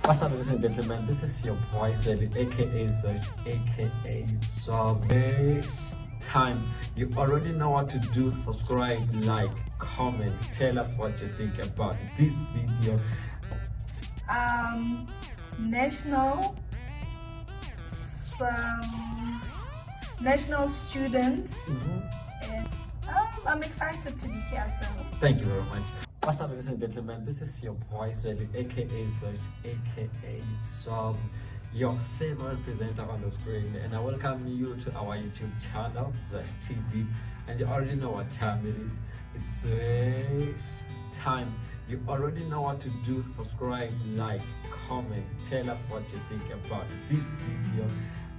What's up, ladies and gentlemen? This is your boy Jelly, aka Zweshh, aka Zweshh time. You already know what to do. Subscribe, like, comment, tell us what you think about this video. National students, and I'm excited to be here. So thank you very much. What's up, ladies and gentlemen? This is your boy Zweshh, aka Zweshh, aka Zweshh, your favorite presenter on the screen, and I welcome you to our YouTube channel, Zweshh TV. And you already know what time it is. It's Zweshh time. You already know what to do. Subscribe, like, comment, tell us what you think about this video.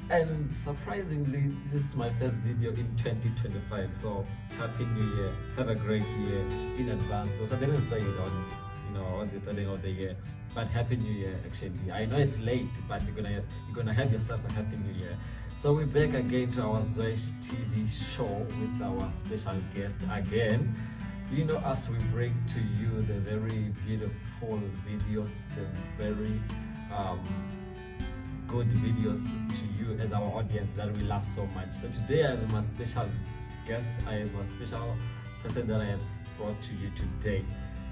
And surprisingly, this is my first video in 2025, so happy new year. Have a great year in advance, because I didn't say it on the starting of the year, but happy new year. Actually, I know it's late, but you're gonna have yourself a happy new year. So we're back again to our Zweshh TV show with our special guest again. You know, as we bring to you the very beautiful videos, the very good videos to you as our audience that we love so much. So today I am a special guest. I am a special person that I have brought to you today.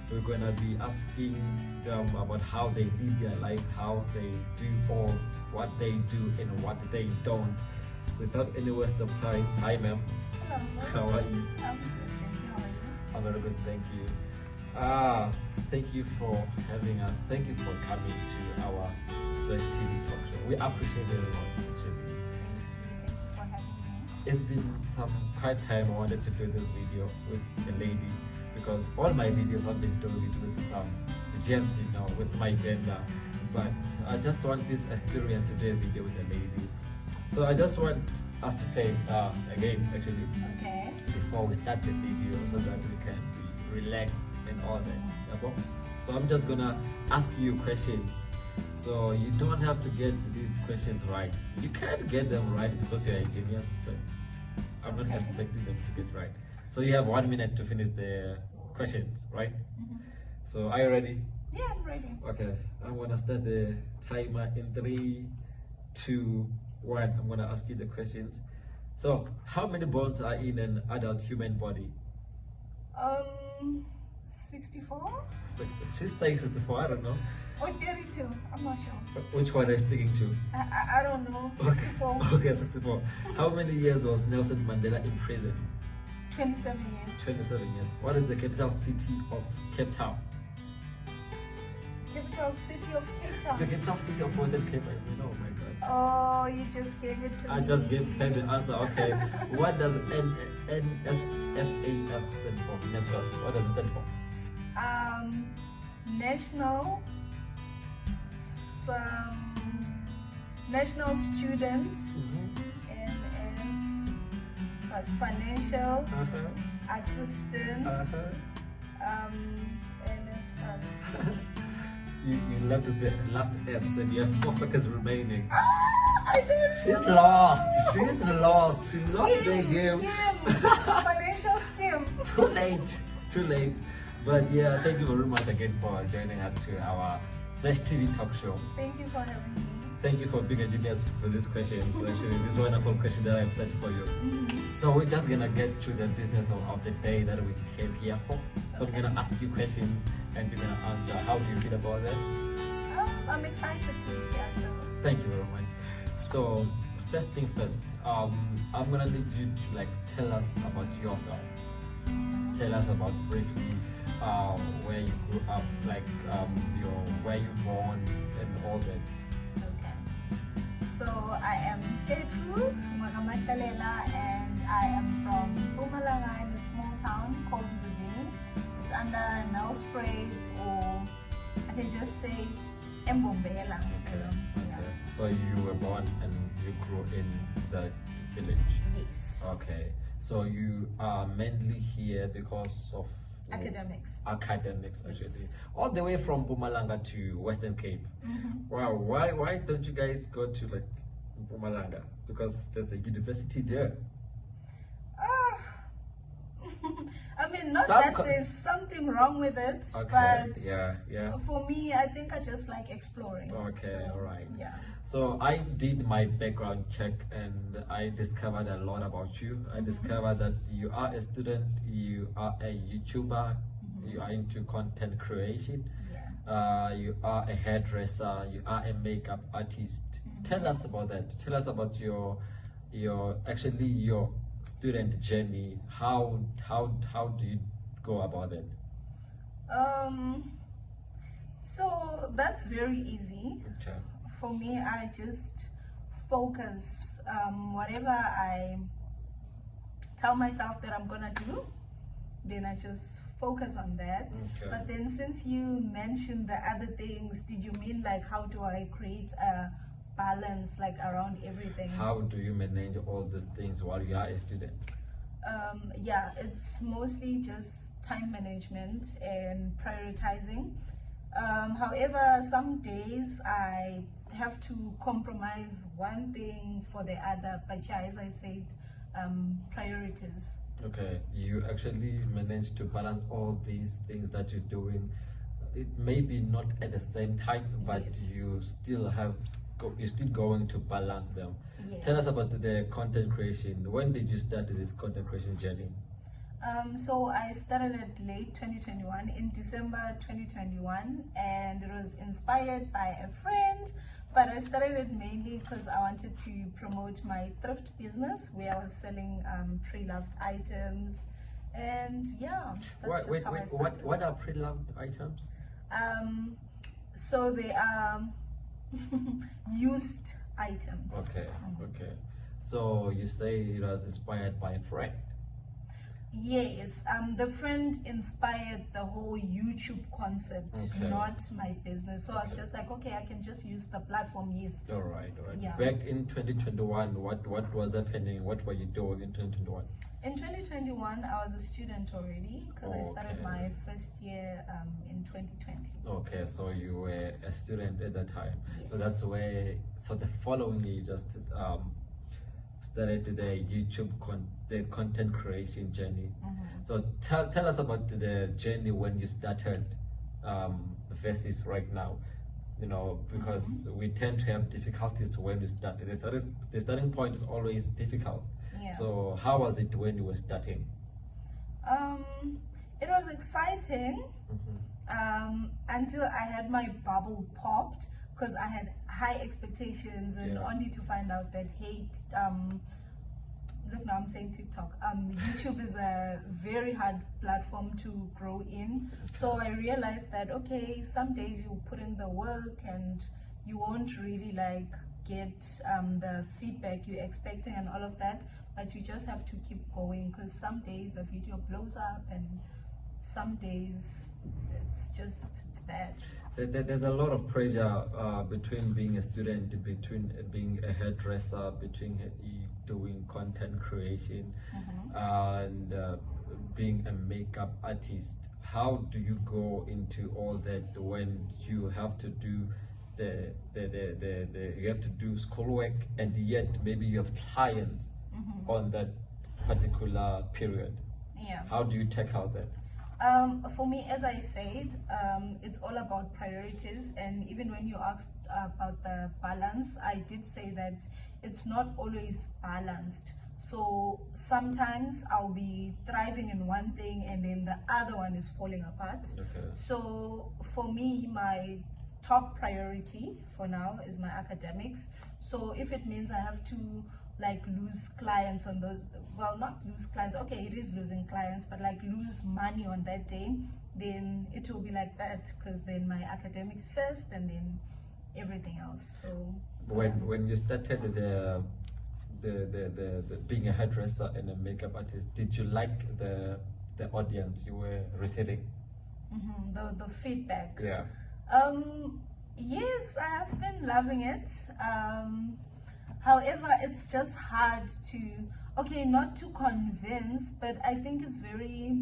We're gonna be asking them about how they live their life, how they do all what they do and what they don't. Without any waste of time, hi ma'am. hello. How are you? I'm good, thank you. How are you? I'm very good, thank you. Thank you for having us. Thank you for coming to our Zweshh TV talk show. We appreciate it a lot, actually. Thank you for having me. It's been some quite time I wanted to do this video with a lady, because all my videos have been doing it with some gents, with my gender. But I just want this experience to do a video with a lady. So I just want us to play a game, actually, Okay. before we start the video, so that we can be relaxed and all that. So I'm just gonna ask you questions. So you don't have to get these questions right. You can't get them right because you're a genius, but I'm not expecting them to get right. So you have 1 minute to finish the questions, right? So are you ready? Yeah, I'm ready. Okay, I'm gonna start the timer in 3, 2, 1. I'm gonna ask you the questions. So how many bones are in an adult human body? 64 60. She's saying 64, I don't know. or 32. I'm not sure. Which one are you sticking to? I don't know. 64. Okay, 64. How many years was Nelson Mandela in prison? 27 years. 27 years. What is the capital city of Cape Town? Capital city of Cape Town. The capital city of Western Cape. Oh my god. Oh, you just gave it to me. I just gave her the answer. Okay. What does NSFAS stand for? NSFAS. What does it stand for? National Students, and as financial assistance, NSFAS. You left the last S and you have 4 seconds remaining. I don't know. She's lost. She's lost. She lost the game. Financial scheme. Too late. Too late. But yeah, thank you very much again for joining us to our Zweshh TV talk show. Thank you for having me. Thank you for being a genius to these questions. Actually, this wonderful question that I've set for you. So we're just gonna get to the business of the day that we came here for. So I'm gonna ask you questions and you're gonna answer. How do you feel about that? I'm excited to be here. So Thank you very much. So first thing first, I'm gonna need you to tell us about yourself. Tell us about briefly where you grew up, where you born and all that. okay. So I am Tetfu, and I am from Mpumalanga, in a small town called Buzini. It's under Nelspruit, or I can just say Mbombela. Okay. Yeah. So you were born and you grew in the village? Yes. Okay. So you are mainly here because of Academics. Academics, actually. Yes. All the way from Mpumalanga to Western Cape. Wow. Why don't you guys go to Mpumalanga? Because there's a university there. I mean, not Some that there's something wrong with it, okay, but yeah. for me, I think I just like exploring. Okay, So, all right. Yeah. So I did my background check and I discovered a lot about you. I discovered that you are a student, you are a YouTuber, you are into content creation, you are a hairdresser, you are a makeup artist. Tell us about that. Tell us about your actually your student journey. How do you go about it? So that's very easy. Okay. For me, I just focus. Whatever I tell myself that I'm gonna do, then I just focus on that. Okay. But then since you mentioned the other things, did you mean like how do I create a balance like around everything? How do you manage all these things while you are a student? Yeah, it's mostly just time management and prioritizing. However, some days I have to compromise one thing for the other, but yeah, as I said, priorities. Okay, you actually managed to balance all these things that you're doing. It may be not at the same time, but you still you're still going to balance them. Yeah. Tell us about the content creation. When did you start this content creation journey? So I started at late 2021, in December 2021, and it was inspired by a friend, but I started it mainly because I wanted to promote my thrift business where I was selling pre-loved items, and yeah, that's just how I started. What are pre-loved items? So they are used items. Okay, okay. So you say it was inspired by a friend? Yes, the friend inspired the whole YouTube concept, not my business. So I was just like, okay, I can just use the platform. Yes. All right, all right. Yeah. Back in 2021, what was happening? What were you doing in 2021? In 2021, I was a student already because I started my first year in 2020. Okay, so you were a student at that time. Yes. So that's where. So the following year, you just started the YouTube the content creation journey. So tell us about the journey when you started versus right now. You know, because we tend to have difficulties when we started. The starting point is always difficult. Yeah. So how was it when you were starting? It was exciting until I had my bubble popped, because I had high expectations and only to find out that look, now I'm saying TikTok. YouTube is a very hard platform to grow in. So I realized that, okay, some days you put in the work and you won't really like get the feedback you're expecting and all of that, but you just have to keep going, because some days a video blows up and some days it's bad. There's a lot of pressure between being a student, between being a hairdresser, between doing content creation, and being a makeup artist. How do you go into all that when you have to do you have to do schoolwork, and yet maybe you have clients on that particular period? Yeah. How do you tackle that? For me, as I said, it's all about priorities, and even when you asked about the balance, I did say that it's not always balanced. So sometimes I'll be thriving in one thing and then the other one is falling apart. Okay. So for me, my top priority for now is my academics. So if it means I have to like lose clients on those, well, not lose clients, okay, it is losing clients, but like lose money on that day, then it will be like that, because then my academics first and then everything else. So when you started the being a hairdresser and a makeup artist, did you like the audience you were receiving? The feedback. Yeah. Yes, I have been loving it. However, it's just hard to, okay, not to convince, but I think it's very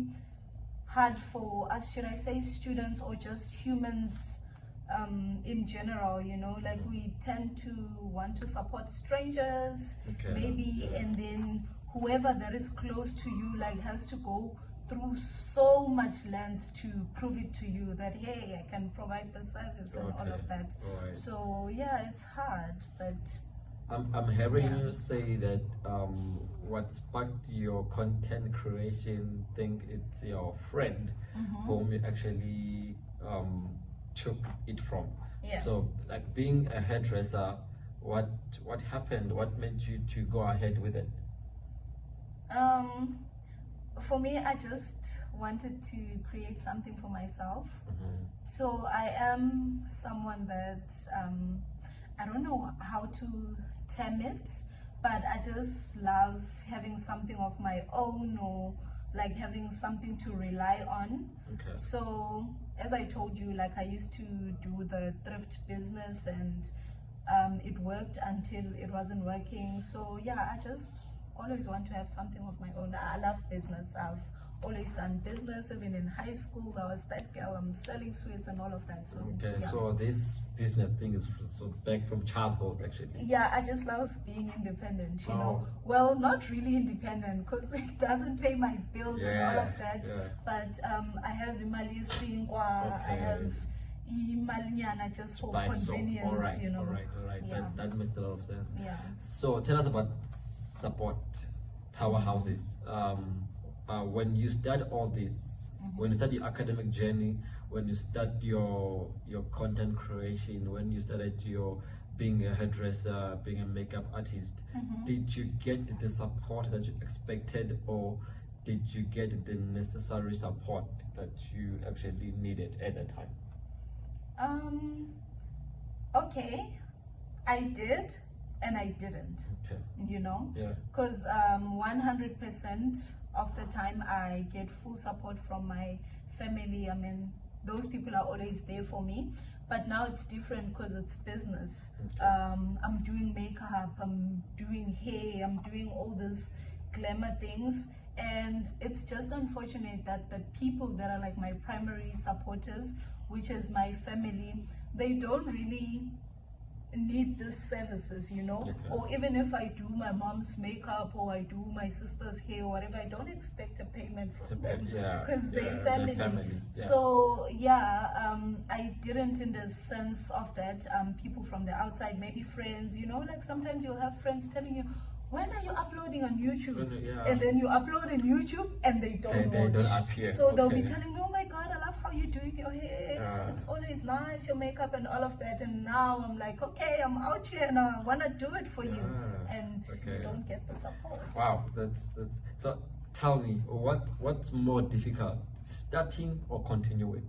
hard for us, should I say students or just humans in general, you know, like we tend to want to support strangers, maybe, and then whoever that is close to you like has to go through so much lengths to prove it to you that, hey, I can provide the service and all of that. Right. So yeah, it's hard, but I'm hearing you say that what sparked your content creation, think it's your friend whom you actually took it from. Yeah. So like being a hairdresser, what happened? What made you to go ahead with it? For me, I just wanted to create something for myself. So I am someone that I don't know how to term it, but I just love having something of my own, or like having something to rely on. Okay. So as I told you, like I used to do the thrift business, and it worked until it wasn't working. So yeah, I just always want to have something of my own. I love business. I've always done business. Even in high school, I was that girl. I'm selling sweets and all of that. So okay, yeah. so this business thing is so back from childhood, actually. Yeah, I just love being independent, you know. Oh. Well, not really independent, because it doesn't pay my bills and all of that. Yeah. But I have imali singwa, I have imalinyana just for Buy convenience, all right, you know. all right. Yeah. That makes a lot of sense. Yeah. So tell us about support powerhouses. When you start all this, when you start your academic journey, when you start your content creation, when you started your being a hairdresser, being a makeup artist, did you get the support that you expected, or did you get the necessary support that you actually needed at the time? Okay, I did and I didn't. Okay. You know, Yeah. because 100% of the time I get full support from my family. I mean, those people are always there for me. But now it's different because it's business. Okay. I'm doing makeup, I'm doing hair, I'm doing all these glamour things. And it's just unfortunate that the people that are like my primary supporters, which is my family, they don't really need these services, you know. Okay. Or even if I do my mom's makeup or I do my sister's hair or whatever, I don't expect a payment from them, because they're family. Yeah. So yeah, I didn't, in the sense of that people from the outside, maybe friends, you know, like sometimes you'll have friends telling you, when are you uploading on YouTube? Yeah. And then you upload on YouTube and they don't They watch. don't appear. So they'll be telling me, oh my God, I love how you're doing your hair. Yeah. It's always nice, your makeup and all of that. And now I'm like, okay, I'm out here and I want to do it for you. And you don't get the support. Wow, that's so. Tell me, what's more difficult, starting or continuing?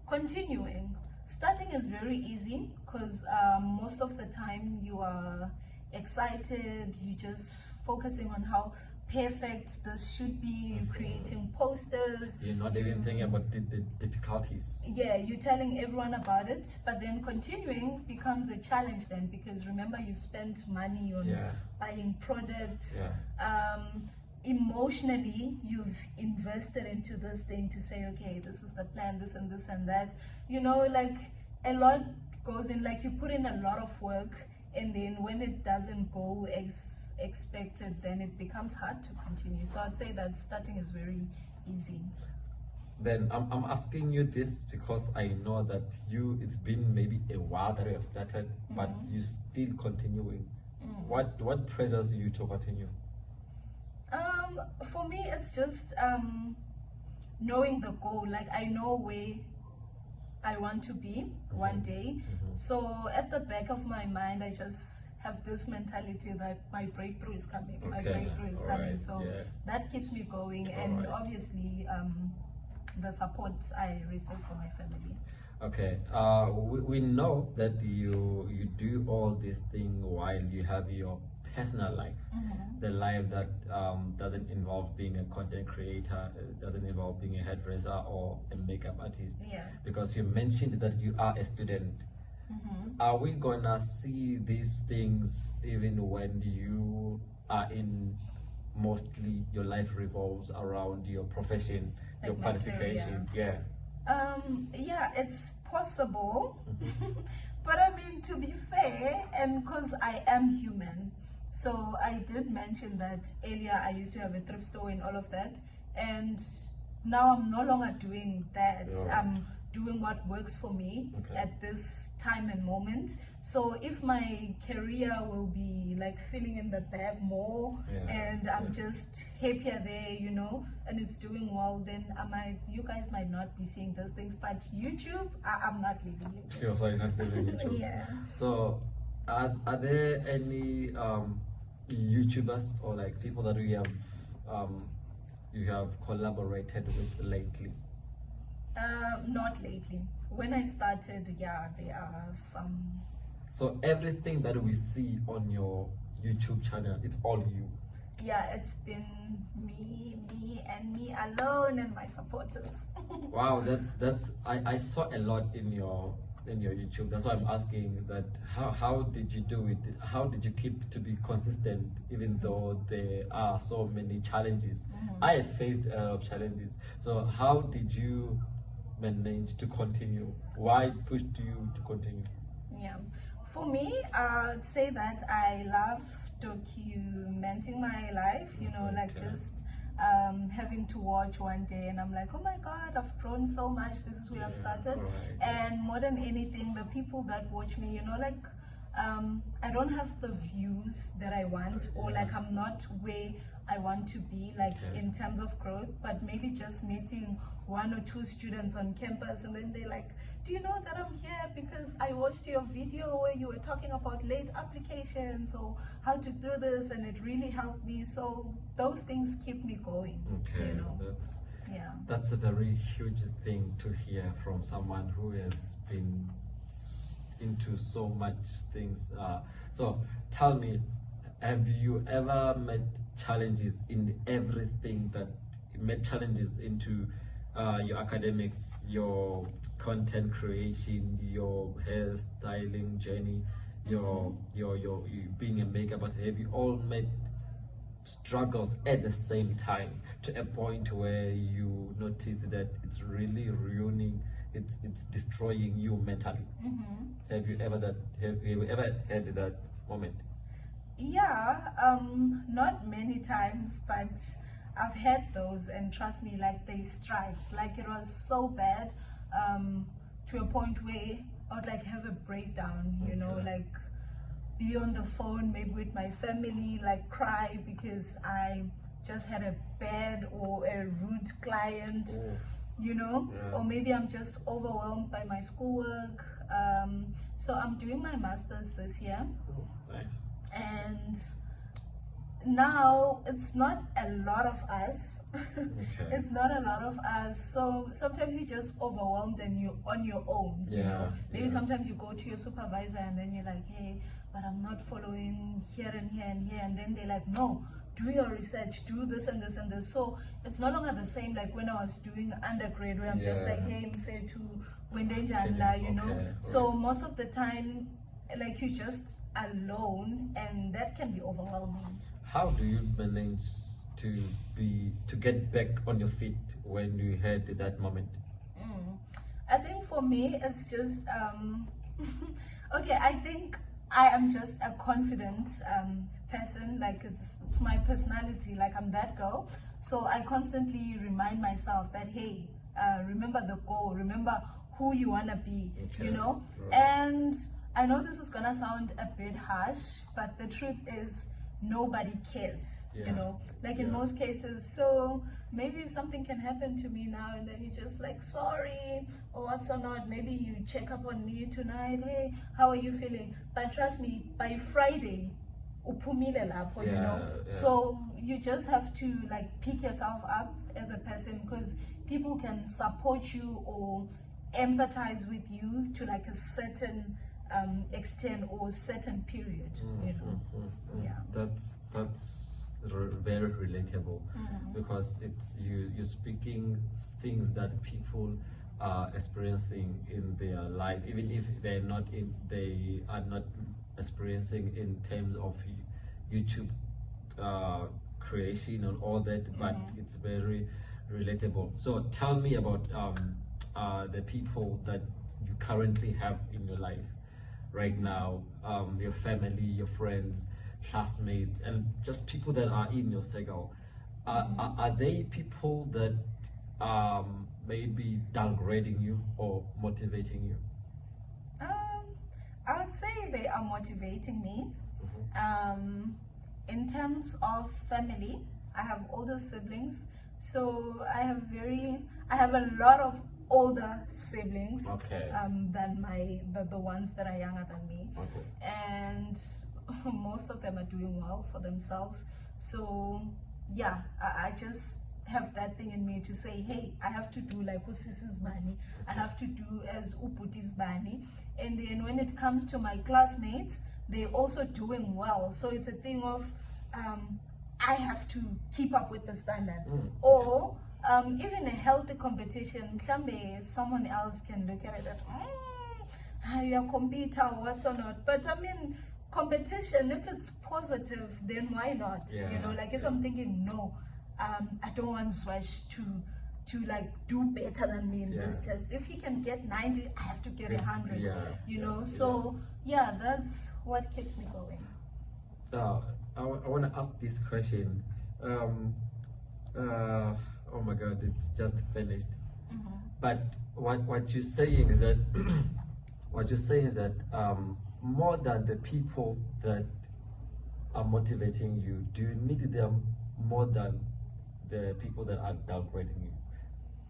Continuing. Starting is very easy because most of the time you are excited, you just focusing on how perfect this should be, you're creating posters. You're not even thinking about the difficulties. Yeah, you're telling everyone about it, but then continuing becomes a challenge then, because remember, you've spent money on buying products. Emotionally, you've invested into this thing to say, okay, this is the plan, this and this and that. You know, like a lot goes in, like you put in a lot of work, and then when it doesn't go as expected, then it becomes hard to continue. So I'd say that starting is very easy. Then I'm asking you this because I know that it's been maybe a while that you have started, but you still continuing. What pressures you to continue? For me, it's just knowing the goal. Like I know where I want to be one day. So at the back of my mind, I just have this mentality that my breakthrough is coming. My breakthrough is coming. So that keeps me going. And obviously, the support I receive from my family. Okay. We know that you do all this thing while you have your personal life, the life that doesn't involve being a content creator, doesn't involve being a hairdresser or a makeup artist. Because you mentioned that you are a student. Are we gonna see these things even when you are in, mostly your life revolves around your profession, like your qualification? Yeah, it's possible. But I mean, to be fair, and because I am human, so I did mention that earlier I used to have a thrift store and all of that, and now I'm no longer doing that. Yeah. I'm doing what works for me Okay. at this time and moment. So if my career will be like filling in the bag more, and I'm just happier there, you know, and it's doing well, then you guys might not be seeing those things. But YouTube, I'm not leaving YouTube. You're sorry, not leaving YouTube. Yeah. So are there any YouTubers or like people that you have collaborated with lately? Not lately. When I started, yeah, there are some. So everything that we see on your YouTube channel, it's all you. Yeah, it's been me and me alone and my supporters. Wow, I saw a lot in your YouTube. That's why I'm asking that how did you do it? How did you keep to be consistent even though there are so many challenges? I have faced a lot of challenges. So how did you manage to continue? Why pushed you to continue? Yeah, for me, I would say that I love documenting my life, you know, like just having to watch one day and I'm like, oh my God, I've grown so much. This is where I've started. And more than anything, the people that watch me, you know, like I don't have the views that I want, or like I'm not where I want to be, like in terms of growth, but maybe just meeting 1 or 2 students on campus and then they're like, do you know that I'm here because I watched your video where you were talking about late applications or how to do this, and it really helped me. So those things keep me going. Okay, you know? That's a very huge thing to hear from someone who has been into so much things. So tell me, have you ever met challenges in everything that met challenges into your academics, your content creation, your hairstyling journey, your being a makeup artist? Have you all met struggles at the same time to a point where you notice that it's really ruining, it's destroying you mentally? Have you ever had that moment? Yeah, not many times, but I've had those, and trust me, like they strike. Like it was so bad, to a point where I would like have a breakdown, you know, like be on the phone maybe with my family, like cry because I just had a bad or a rude client, you know, or maybe I'm just overwhelmed by my schoolwork. So I'm doing my master's this year. Nice. And now it's not a lot of us. It's not a lot of us, so sometimes you just overwhelmed and you're on your own, you know. Maybe sometimes you go to your supervisor and then you're like, hey, but I'm not following here and here and here, and then they're like, no, do your research, do this and this and this. So it's no longer the same like when I was doing undergrad, where I'm just like, hey, Mfethu, Wendenjanda, you know. So most of the time, like, you're just alone, and that can be overwhelming. How do you manage to get back on your feet when you had that moment? I think for me, it's just okay, I think I am just a confident person. Like it's my personality, like I'm that girl. So I constantly remind myself that, hey, remember the goal, remember who you want to be, you know. And I know this is gonna sound a bit harsh, but the truth is nobody cares, you know, like in most cases. So maybe something can happen to me now and then you're just like, sorry, or what's or not. Maybe you check up on me tonight, hey, how are you feeling? But trust me, by Friday uphumile lapho, you know. So you just have to like pick yourself up as a person, because people can support you or empathize with you to like a certain extent or certain period, you know. That's very relatable, because it's you speaking things that people are experiencing in their life, even if they are not experiencing in terms of YouTube creation and all that, but it's very relatable. So tell me about the people that you currently have in your life right now, your family, your friends, classmates, and just people that are in your circle. Are they people that maybe downgrading you or motivating you? I would say they are motivating me. In terms of family, I have older siblings, so I have a lot of older siblings than the ones that are younger than me, and most of them are doing well for themselves. So yeah, I just have that thing in me to say, hey, I have to do like Usisi's Bani, I have to do as Uputi's Bani. And then when it comes to my classmates, they're also doing well. So it's a thing of I have to keep up with the standard. Or even a healthy competition, someone else can look at it that you're a competitor or what's or not. But I mean, competition, if it's positive, then why not? You know, like if I'm thinking, no, I don't want Zweshh to like do better than me in this test. If he can get 90, I have to get 100. You know, so yeah, that's what keeps me going. I want to ask this question. Oh my God, it's just finished. But what you're saying is that more than the people that are motivating you, do you need them more than the people that are downgrading you?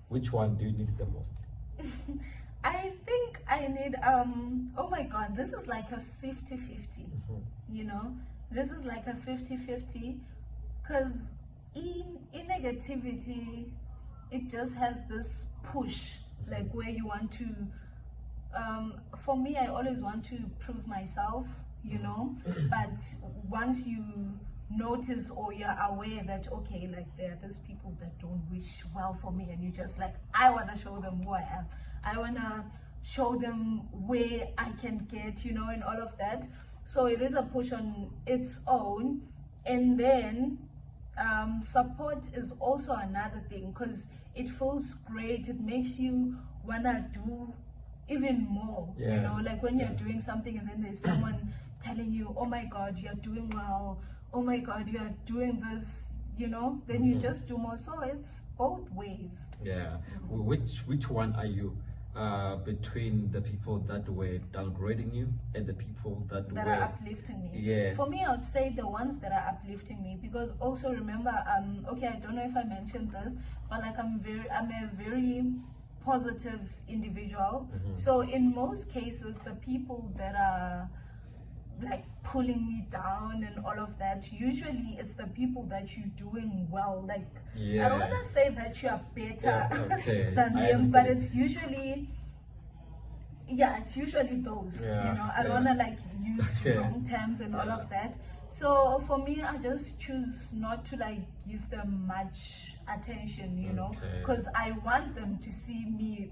Which one do you need the most? I think I need oh my God, this is like a 50-50. You know, this is like a 50-50, because in negativity, it just has this push, like where you want to for me, I always want to prove myself, you know, but once you notice or you're aware that, okay, like there are these people that don't wish well for me, and you just like, I want to show them who I am, I want to show them where I can get, you know, and all of that. So it is a push on its own. And then support is also another thing, because it feels great, it makes you want to do even more, you know, like when you're doing something and then there's someone telling you, oh my God, you're doing well, oh my God, you're doing this, you know, then you just do more. So it's both ways. Which one are you between the people that were downgrading you and the people that are uplifting me? For me, I would say the ones that are uplifting me, because also remember, okay, I don't know if I mentioned this, but like I'm a very positive individual. So in most cases, the people that are like pulling me down and all of that, usually it's the people that you're doing well. Like I don't want to say that you are better than them, but it's usually it's usually those, you know, I don't want to like use wrong terms and all of that. So for me, I just choose not to like give them much attention, you know, because I want them to see me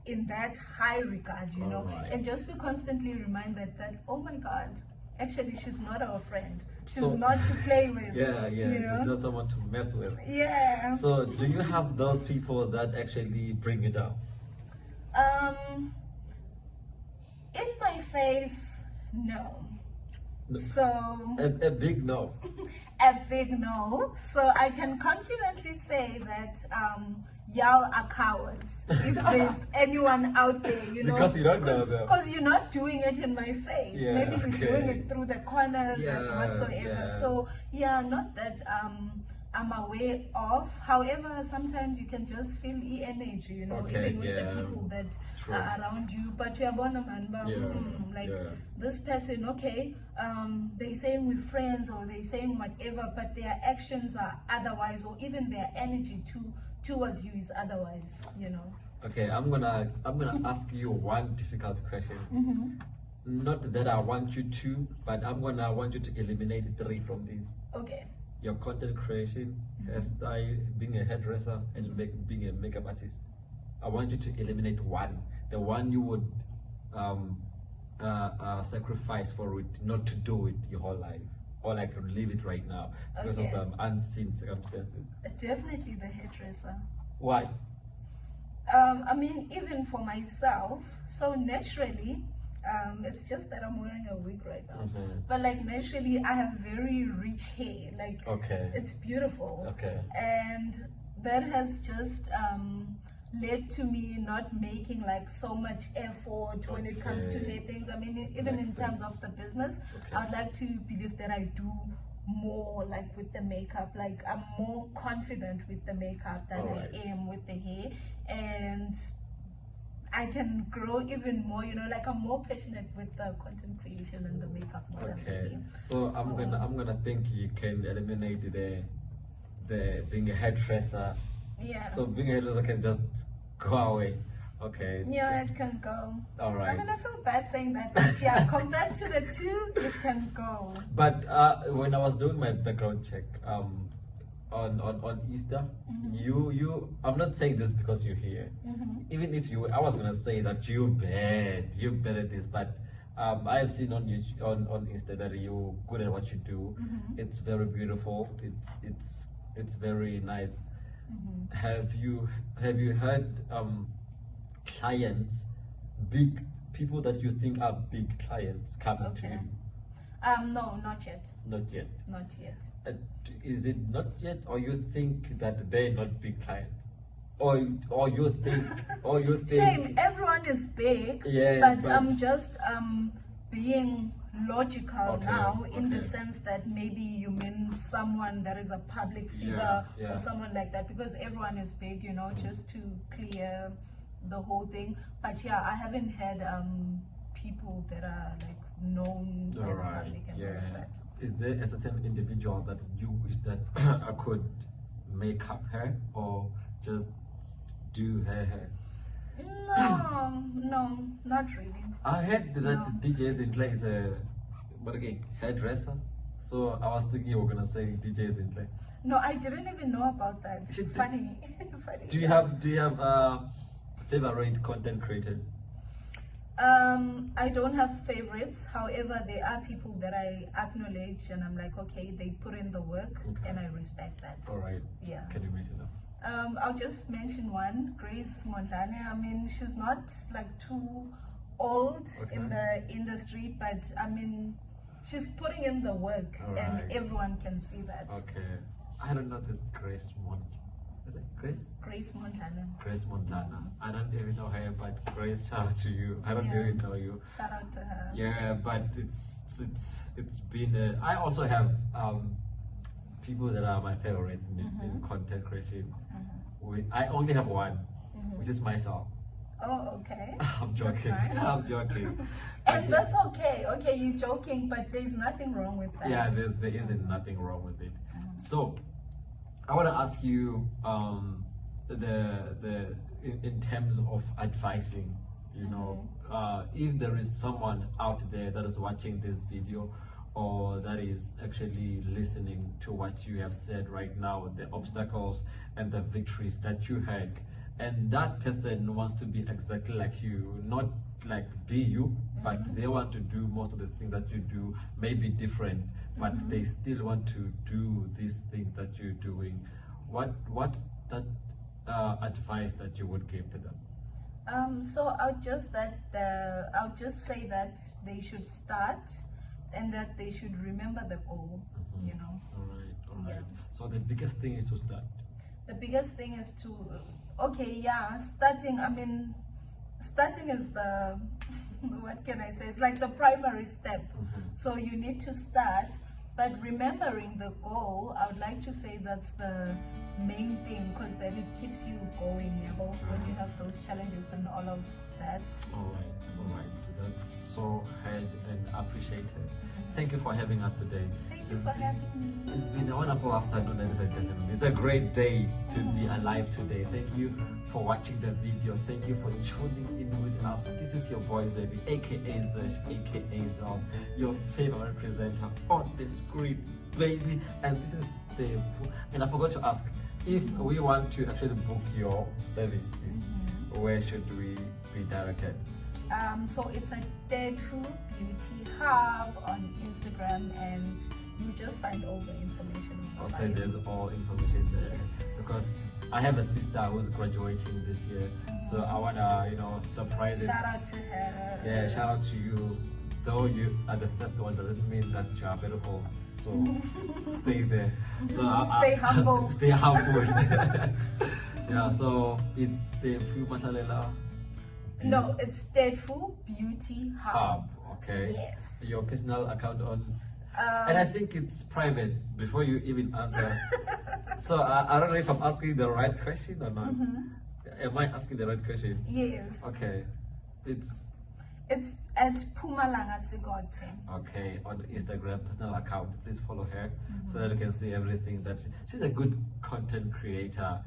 in that high regard, you know, and just be constantly reminded that, oh my God, actually she's not our friend, she's not to play with. You know? She's not someone to mess with. So do you have those people that actually bring you down? In my face, no. So a big no. A big no. So I can confidently say that y'all are cowards, if there's anyone out there, you know, because you don't know them, because you're not doing it in my face. Maybe you're doing it through the corners and whatsoever. So not that I'm aware of. However, sometimes you can just feel the energy, you know, even with the people that are around you. But you are born a man, like this person, they're saying we're friends or they're saying whatever, but their actions are otherwise, or even their energy towards you is otherwise, you know. Okay, I'm gonna ask you one difficult question. Not that I want you to, but I want you to eliminate 3 from these. Okay. Your content creation, hairstyle, being a hairdresser, and being a makeup artist. I want you to eliminate 1, the one you would sacrifice for it, not to do it your whole life, or like leave it right now because of some unseen circumstances. Definitely the hairdresser. Why? I mean, even for myself, so naturally It's just that I'm wearing a wig right now. But like naturally, I have very rich hair. Like it's beautiful. And that has just led to me not making like so much effort when it comes to hair things. I mean, even in terms of the business, I would like to believe that I do more like with the makeup. Like I'm more confident with the makeup than I am with the hair, and I can grow even more, you know, like I'm more passionate with the content creation and the makeup more than the hair. So I'm gonna think you can eliminate the being a hairdresser. So being a hairdresser can just go away. Yeah, it can go. All right. I mean, I feel bad saying that, but yeah, compared to the two, it can go. But when I was doing my background check, on Easter, I'm not saying this because you're here. Even if you, I was gonna say that you're bad at this, but I have seen on YouTube, on Insta that you're good at what you do. It's very beautiful. It's very nice. Have you had clients, big people that you think are big clients coming to you? No, not yet. Not yet. Not yet. Is it not yet, or you think that they're not big clients, or you think? Shame. Everyone is big. But I'm just being logical now in the sense that maybe you mean someone that is a public figure or someone like that, because everyone is big, you know, just to clear the whole thing. But yeah, I haven't had people that are like known in the public and all of that. Is there a certain individual that you wish that I could make up her or just do her hair? No, not really. I heard that DJs in Clay is a hairdresser, so I was thinking you were gonna say DJs in Clay. No, I didn't even know about that. Funny. Do you have favorite content creators? I don't have favorites. However, there are people that I acknowledge and I'm like, okay, they put in the work and I respect that. All right. Yeah. Can you mention them? I'll just mention one, Grace Montane. I mean, she's not like too old in the industry, but I mean, she's putting in the work and everyone can see that. I don't know this Grace Montane. Is it Grace? Grace Montana. Grace Montana. I don't even know her, but Grace, shout out to you. I don't even know you. Shout out to her. Yeah, but it's been. I also have people that are my favorites in content creation. I only have one, which is myself. Oh, okay. I'm joking. I'm joking. And that's okay. Okay, you're joking, but there's nothing wrong with that. Yeah, there isn't nothing wrong with it. So I want to ask you in terms of advising, you know, if there is someone out there that is watching this video or that is actually listening to what you have said right now, the obstacles and the victories that you had, and that person wants to be exactly like you, not like be you, but they want to do most of the things that you do, maybe different, but they still want to do these things that you're doing. What's that advice that you would give to them? So I'll just say that they should start and that they should remember the goal, you know. All right. So the biggest thing is to start. The biggest thing is to, starting, I mean, starting is the, what can I say? It's like the primary step. So you need to start, but remembering the goal, I would like to say that's the main thing, because then it keeps you going, you know, when you have those challenges and all of that. All right. That's so heard and appreciated. Thank you for having us today. Thank you for having me. It's been a wonderful afternoon, ladies and gentlemen. It's a great day to be alive today. Thank you for watching the video. Thank you for tuning in with us. This is your boy Zweshh, aka Zweshh, aka Zweshh, your favorite presenter on the screen, baby. And this is Tetfu. And I forgot to ask, if we want to actually book your services, where should we be directed? So it's a Tetfu Beauty Hub on Instagram, and you just find all the information. I'll say there's all information there. Because I have a sister who's graduating this year, so I wanna, surprise this. Shout out to her. Yeah, shout out to you. Though you are the first one, doesn't mean that you are very old. So stay there. So Stay humble. Stay humble. Yeah. So it's Tetfu Mahlalela. No, it's Tetfu Beauty Hub. Okay. Yes. Your personal account on. And I think it's private before you even answer. So I don't know if I'm asking the right question or not. Am I asking the right question? Yes. Okay. It's at Pumalanga Sigotse. Okay, on Instagram personal account. Please follow her so that you can see everything that she's a good content creator.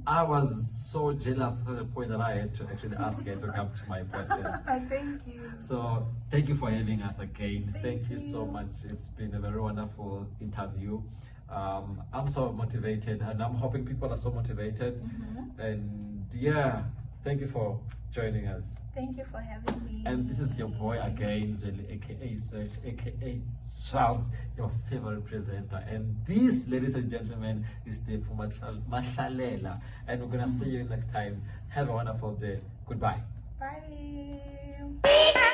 I was so jealous to such a point that I had to actually ask her to come to my podcast. Thank you. So thank you for having us again. Thank you so you. much. It's been a very wonderful interview. I'm so motivated, and I'm hoping people are so motivated. And yeah, thank you for joining us. Thank you for having me. And this is your boy again, Zweshh, aka Zweshh, aka Swells, your favorite presenter. And this, ladies and gentlemen, is Tetfu Mahlalela. And we're gonna see you next time. Have a wonderful day. Goodbye. Bye.